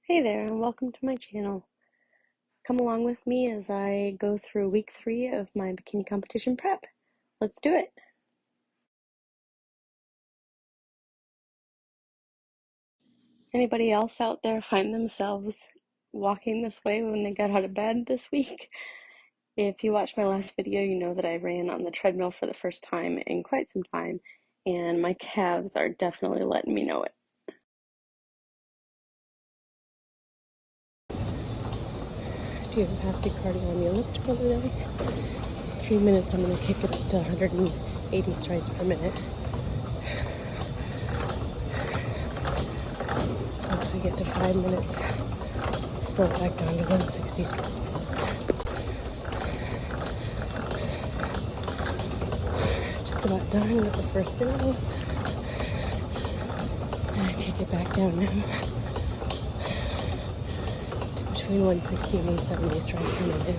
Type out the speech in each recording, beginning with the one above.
Hey there, and welcome to my channel. Come along with me as I go through week 3 of my bikini competition prep. Let's do it. Anybody else out there find themselves walking this way when they got out of bed this week? If you watched my last video, you know that I ran on the treadmill for the first time in quite some time, and my calves are definitely letting me know it. Doing fasted cardio on the elliptical today. 3 minutes, I'm going to kick it up to 180 strides per minute. Once we get to 5 minutes, slow it back down to 160 strides per minute. Just about done with the first interval. And I kick it back down now to between 160 and 170 strides per minute.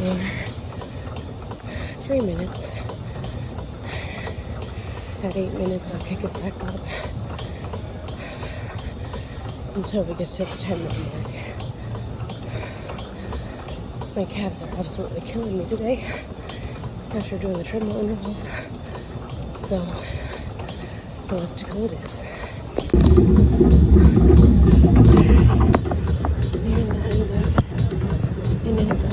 For 3 minutes. At 8 minutes, I'll kick it back up until we get to the 10-minute mark. My calves are absolutely killing me today after doing the treadmill intervals. So, elliptical it is. Nearing the end of an interval.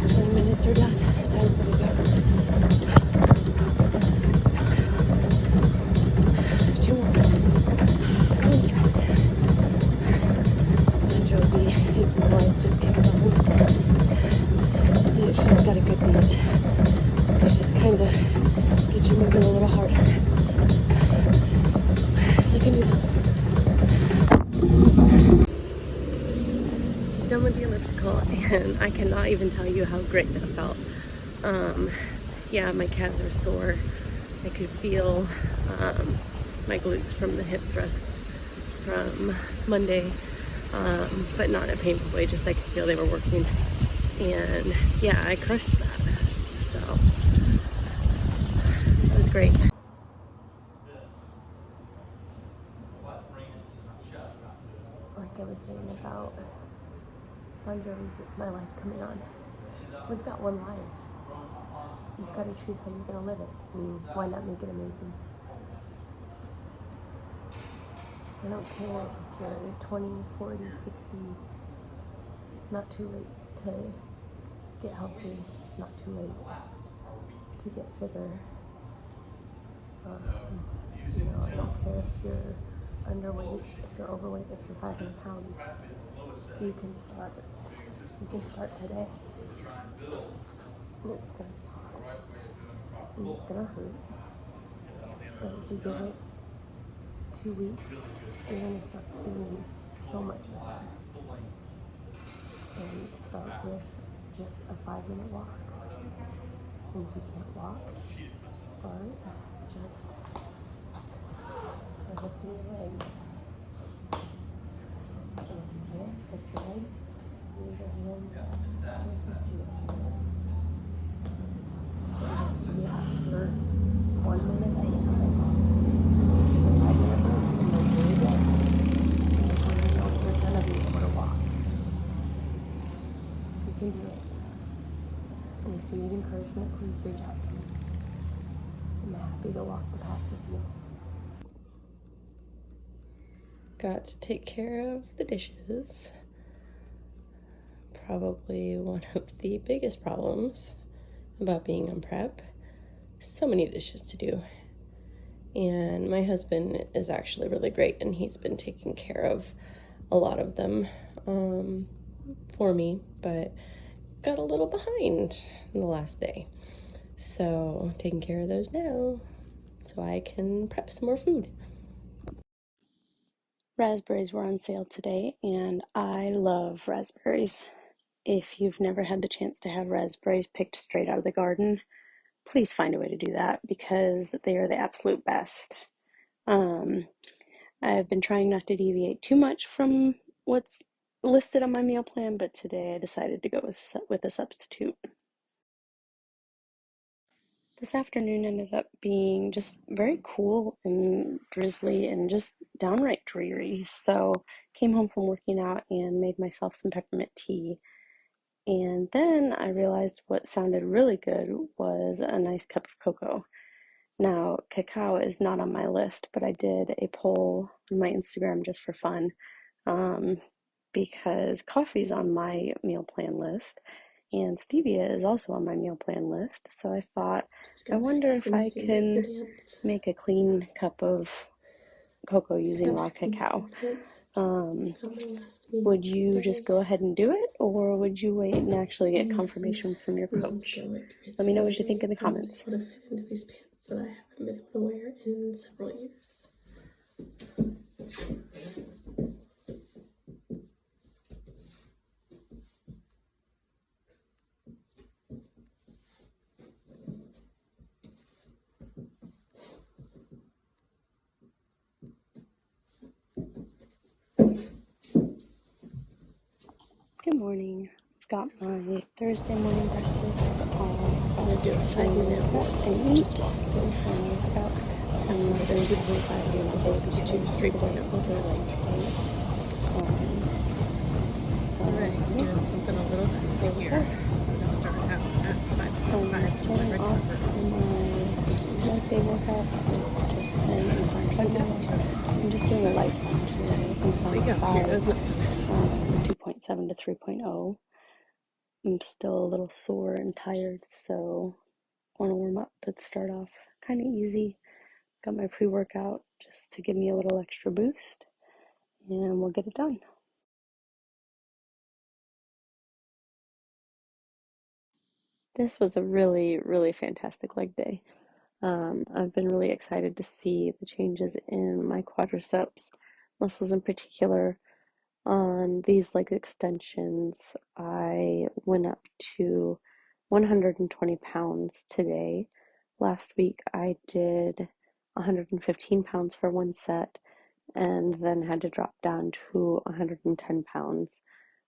20 minutes are done. Time for the go. 2 more minutes. Going strong. Joby, it's more like just kick it on. And it's just got a good beat. So just kind of get you moving a little harder. You can do this. Done with the elliptical, and I cannot even tell you how great that felt. Yeah, my calves are sore. I could feel my glutes from the hip thrust from Monday, but not in a painful way, just I could feel they were working. And yeah, I crushed that. So it was great. Like I was saying about Victories, it's my life coming on. We've got one life. You've got to choose how you're going to live it, and why not make it amazing? I don't care if you're 20, 40, 60. It's not too late to get healthy. It's not too late to get fitter. I don't care if you're underweight, if you're overweight, if you're 500 pounds. You can start. You can start today. And it's gonna and it's gonna hurt. But if you give it 2 weeks, you're gonna start feeling so much better. And start with just a 5-minute walk. And if you can't walk, start just lifting your legs. And if you can't lift your legs, use your hands to assist you with your legs. And just do that for 1 minute at a time. Take a 5-minute break and then do it again. Before you know it, you're gonna be able to walk. You can do it. And if you need encouragement, please reach out to me. I'm happy to walk the path with you. Got to take care of the dishes. Probably one of the biggest problems about being on prep. So many dishes to do. And my husband is actually really great, and he's been taking care of a lot of them for me, but got a little behind in the last day. So taking care of those now so I can prep some more food. Raspberries were on sale today, and I love raspberries. If you've never had the chance to have raspberries picked straight out of the garden, please find a way to do that because they are the absolute best. I've been trying not to deviate too much from what's listed on my meal plan, but today I decided to go with a substitute. This afternoon ended up being just very cool and drizzly and just downright dreary. So came home from working out and made myself some peppermint tea. And then I realized what sounded really good was a nice cup of cocoa. Now, cacao is not on my list, but I did a poll on my Instagram just for fun, because coffee's on my meal plan list and stevia is also on my meal plan list. So I thought, I wonder if I can make a clean cup of cocoa using raw cacao. Would you just go ahead and do it, or would you wait and actually get confirmation from your coach? Let me know what you think in the comments. I want to fit into these pants that I haven't been able to wear in several years. Good morning. I've got my Thursday morning breakfast all set to prep and eat before my workout. I'm not doing 2.5 during the day because today was a light day. Alright, doing something a little crazy here. I'm gonna start out at 5:45. Starting off my Wednesday workout with just 10 incline treadmills. I'm just doing a light one today. Incline 5, 2.7 to 3.0. I'm still a little sore and tired, so want to warm up, but start off kind of easy. Got my pre-workout just to give me a little extra boost, and we'll get it done. This was a really, really fantastic leg day. I've been really excited to see the changes in my quadriceps muscles in particular. On these leg extensions, I went up to 120 pounds today. Last week I did 115 pounds for one set and then had to drop down to 110 pounds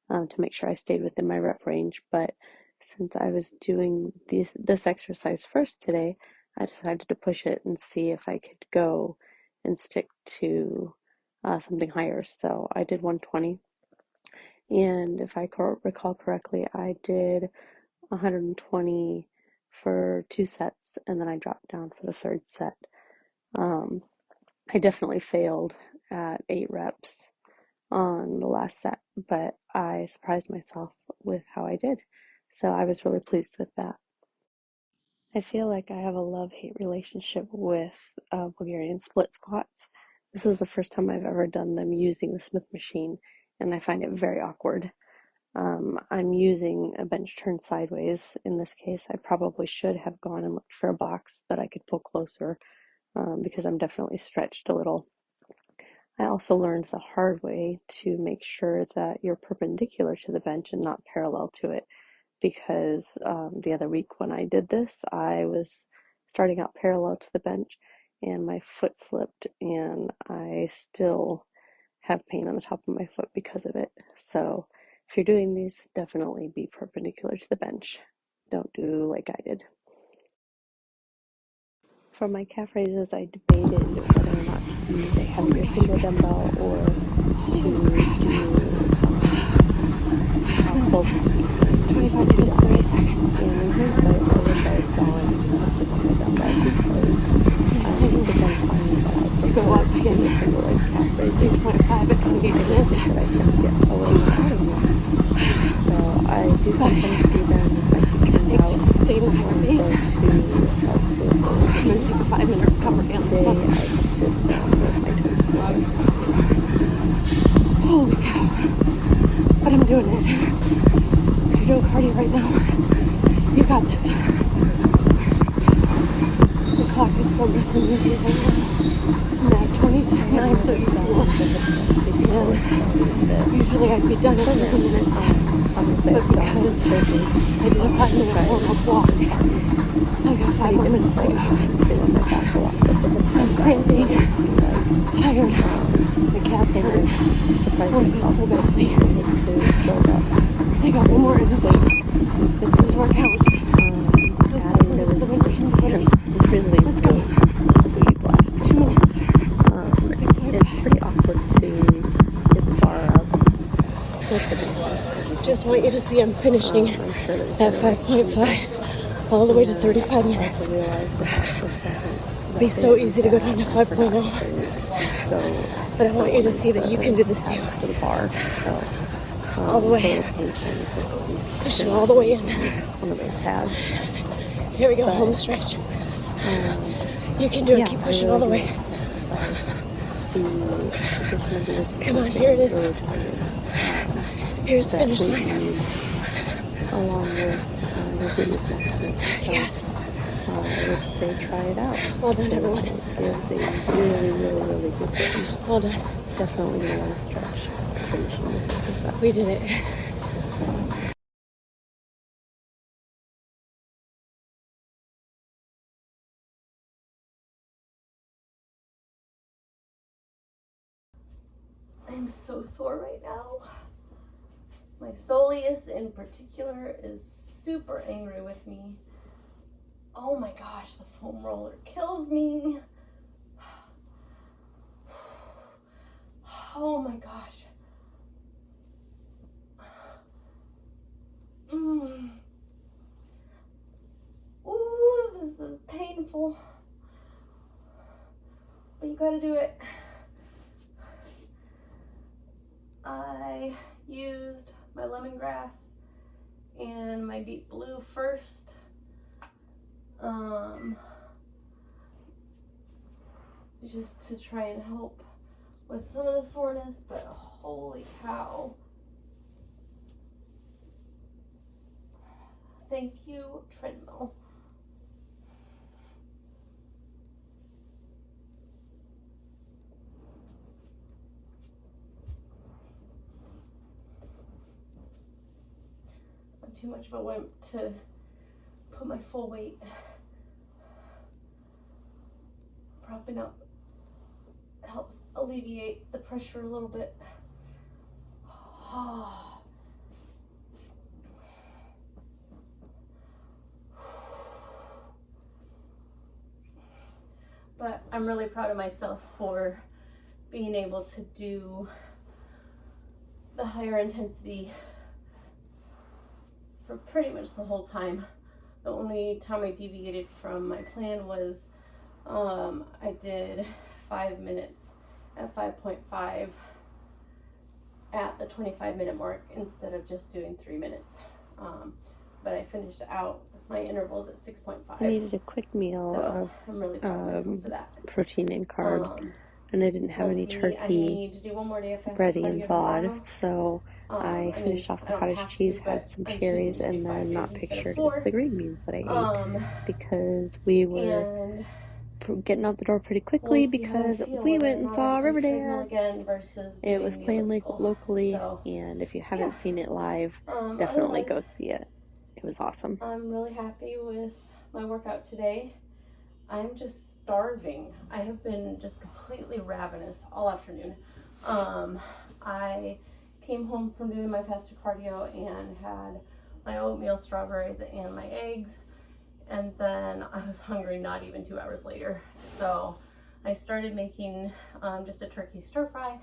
to make sure I stayed within my rep range. But since I was doing this exercise first today, I decided to push it and see if I could go and stick to something higher. So I did 120. And if I recall correctly, I did 120 for 2 sets, and then I dropped down for the third set. I definitely failed at 8 reps on the last set, but I surprised myself with how I did. So I was really pleased with that. I feel like I have a love-hate relationship with Bulgarian split squats. This is the first time I've ever done them using the Smith machine, and I find it very awkward. I'm using a bench turned sideways in this case. I probably should have gone and looked for a box that I could pull closer because I'm definitely stretched a little. I also learned the hard way to make sure that you're perpendicular to the bench and not parallel to it, because the other week when I did this, I was starting out parallel to the bench and my foot slipped and I still have pain on the top of my foot because of it. So if you're doing these, definitely be perpendicular to the bench. Don't do like I did. For my calf raises, I debated whether or not to use a heavier single dumbbell or to do 12 25 to 30 seconds. And in hindsight, I wish I had gone with the single dumbbell because I'm finding that I to go up to get a single leg calf raise 6.5 at 28 minutes. I just think that I tend to get a little more out of them. So I do sometimes see them if I can turn out just stay in my base. I'm going to take a 5-minute recovery on this one. Today I just did that with my toes together. Holy cow. But I'm doing it. If you're doing cardio right now, you got this. The clock is still messing with me right now. I'm at 29:34. And usually I'd be done in 30 minutes. But because I did a 5-minute warm-up walk, I got 5 more minutes to go. I'm cramping, tired, my calves hurt. Oh, it's so bad for me. I got one more in the week. This is where it counts. Just like the rest of the just want you to see I'm finishing I'm sure that at 5.5 all the way to 35 minutes. I also realized about for a second It'd be so easy to go down to 5.0. So, but I want you to see that you can do this too. For the bar, so all the way. Pushing all the way in. On the base pad. Here we go, home stretch. You can do it. Keep pushing all the way. Come on, here it is. Here's the finish line. Along with your yes. I would say try it out. Well done, everyone. It's a really, really, really good game. Well done. Definitely going to want to stretch finishing this up. We did it. I'm so sore right now. My soleus in particular is super angry with me. Oh my gosh, the foam roller kills me. Oh my gosh. Ooh, this is painful. But you gotta do it. I used my lemongrass and my deep blue first. Just to try and help with some of the soreness, but holy cow. Thank you, treadmill. I'm too much of a wimp to put my full weight. Propping up helps alleviate the pressure a little bit. But I'm really proud of myself for being able to do the higher intensity for pretty much the whole time. The only time I deviated from my plan was I did 5 minutes at 5.5 at the 25-minute mark instead of just doing 3 minutes. But I finished out my intervals at 6.5. I needed a quick meal of I'm really proud of myself for that. Protein and carbs, and I didn't have any turkey I need to do one more day of ready and thawed, so I finished off the cottage cheese, had some cherries, and then not pictured as the green beans that I ate because we were getting out the door pretty quickly because we went and saw Riverdale. It was playing locally, and if you haven't seen it live, definitely go see it. It was awesome. I'm really happy with my workout today. I'm just starving. I have been just completely ravenous all afternoon. I came home from doing my fasted cardio and had my oatmeal, strawberries, and my eggs. And then I was hungry not even 2 hours later. So I started making just a turkey stir fry.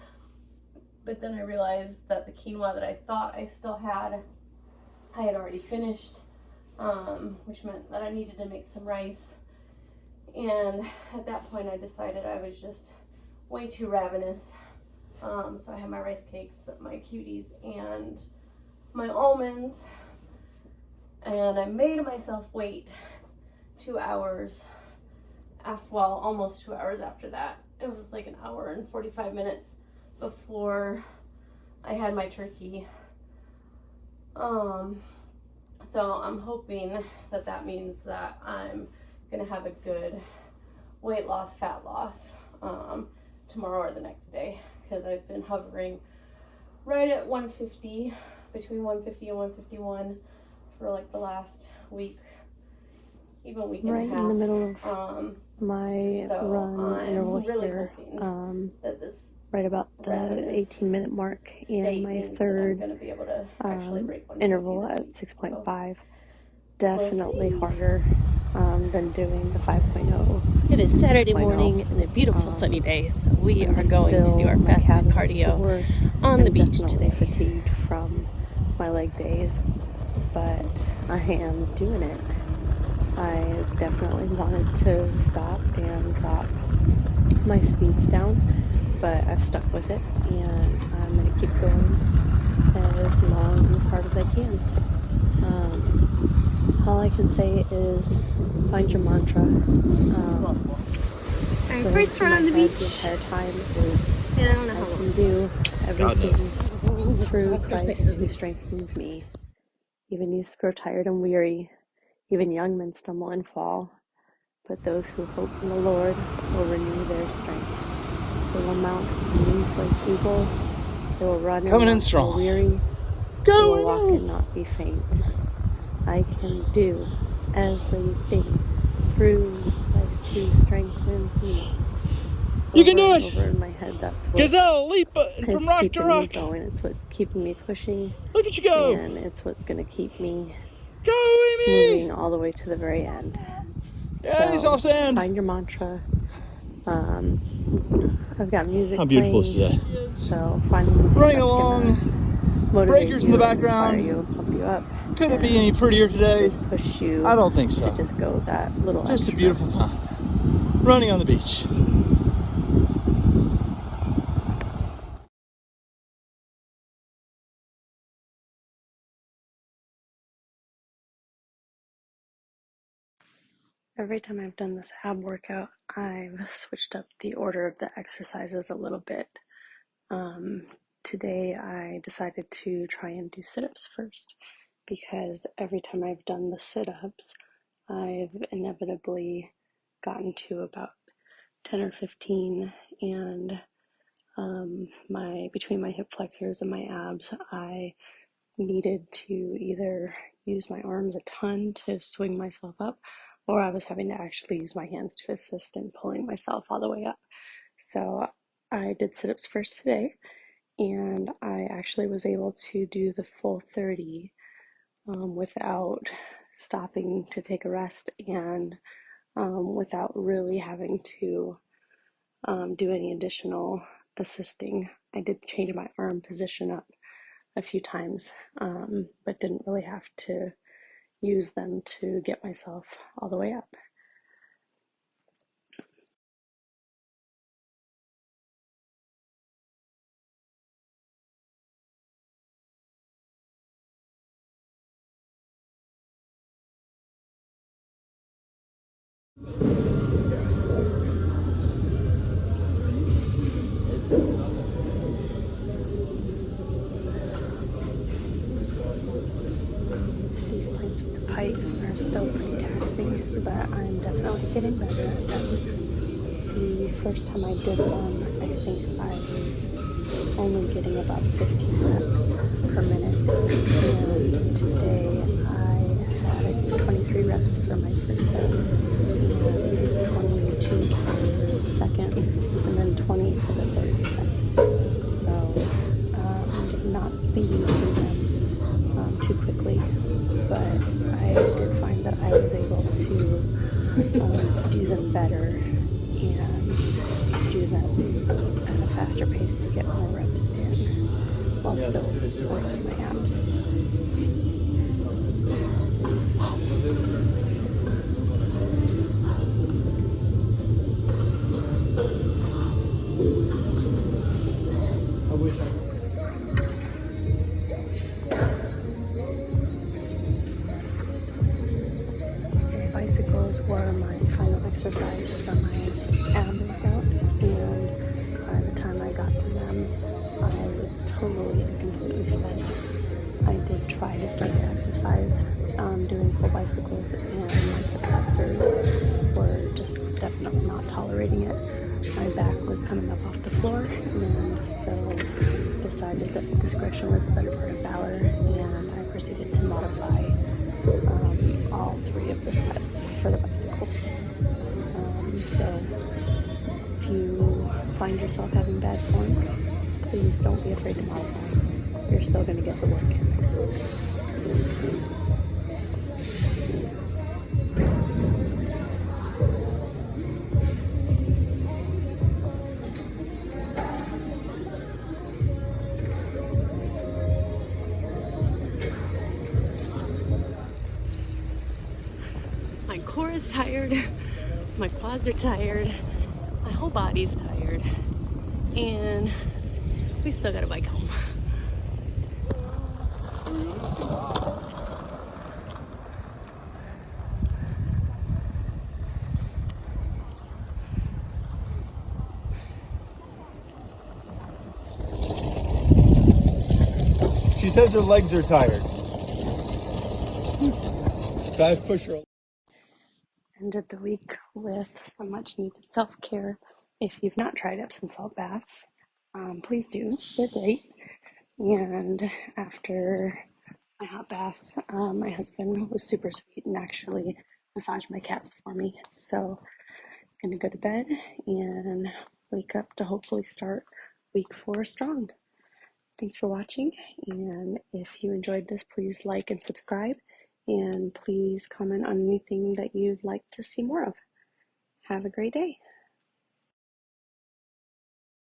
But then I realized that the quinoa that I thought I still had, I had already finished, which meant that I needed to make some rice. And at that point I decided I was just way too ravenous. So I had my rice cakes, my cuties, and my almonds. And I made myself wait 2 hours, almost 2 hours after that. It was like an hour and 45 minutes before I had my turkey. So I'm hoping that that means that I'm gonna have a good weight loss, fat loss tomorrow or the next day, because I've been hovering right at 150, between 150 and 151 for like the last week, even week and a half. Right in the middle of my run interval really here, that this right about the 18-minute mark, and my third interval at 6.5. Definitely harder than doing the 5.0. It is Saturday morning and a beautiful sunny day, so we are going to do our fasted cardio on the beach today. Fatigued from my leg days, but I am doing it. I definitely wanted to stop and drop my speeds down, but I've stuck with it, and I'm going to keep going as long and as hard as I can. All I can say is find your mantra. Our first run on the beach. The entire time is And I don't know how I can long. do everything through Christ who strengthens me. Even youths grow tired and weary. Even young men stumble and fall. But those who hope in the Lord will renew their strength. They will mount wings like eagles. They will run and not grow weary. They will walk and not be faint. I can do everything through Christ who strengthens me. You can do it! Over in my head, that's what Gazelle leap from rock to rock. Me going. It's what's keeping me pushing. Look at you go! And it's what's going to keep me moving all the way to the very end. Yeah, he's all sand. Find your mantra. I've got music How beautiful playing, is today? so find the music running that's along, motivate breakers in the background. Inspire you, pump you up. Could it be any prettier today? Just push you. I don't think so. To just go that little just extra. A beautiful time. Running on the beach. Every time I've done this ab workout, I've switched up the order of the exercises a little bit. Today I decided to try and do sit-ups first, because every time I've done the sit-ups, I've inevitably gotten to about 10 or 15, and between my hip flexors and my abs, I needed to either use my arms a ton to swing myself up, or I was having to actually use my hands to assist in pulling myself all the way up. So I did sit-ups first today, and I actually was able to do the full 30 without stopping to take a rest, and without really having to do any additional assisting. I did change my arm position up a few times, but didn't really have to use them to get myself all the way up. These planks to pikes are still pretty taxing, but I'm definitely getting better at them. The first time I did them, I think I was only getting about 15 reps per minute, and today I had 23 reps for my first set, and 22 for the second, and then 20 for the third set. So not speeding through them too quickly, but I did find that I was able to do them better and do them at a faster pace to get more reps in while still working my abs. Bicycles were my final exercise for my ab workout, and by the time I got to them, I was totally and completely spent. I did try to start the exercise doing full bicycles, and my hip flexors were just definitely not tolerating it. My back was coming up off the floor, and so decided that discretion was the better part of valor, and I proceeded to modify all 3 of the sets for the bicycles. So if you find yourself having bad form, please don't be afraid to modify. You're still going to get the work in. My core is tired, my quads are tired, my whole body's tired, and we still got a bike home. She says her legs are tired. So I push her. Ended the week with some much needed self-care. If you've not tried Epsom salt baths, please do. They're great. And after my hot bath, my husband was super sweet and actually massaged my calves for me. So I'm gonna go to bed and wake up to hopefully start week 4 strong. Thanks for watching, and if you enjoyed this, please like and subscribe, and please comment on anything that you'd like to see more of. Have a great day.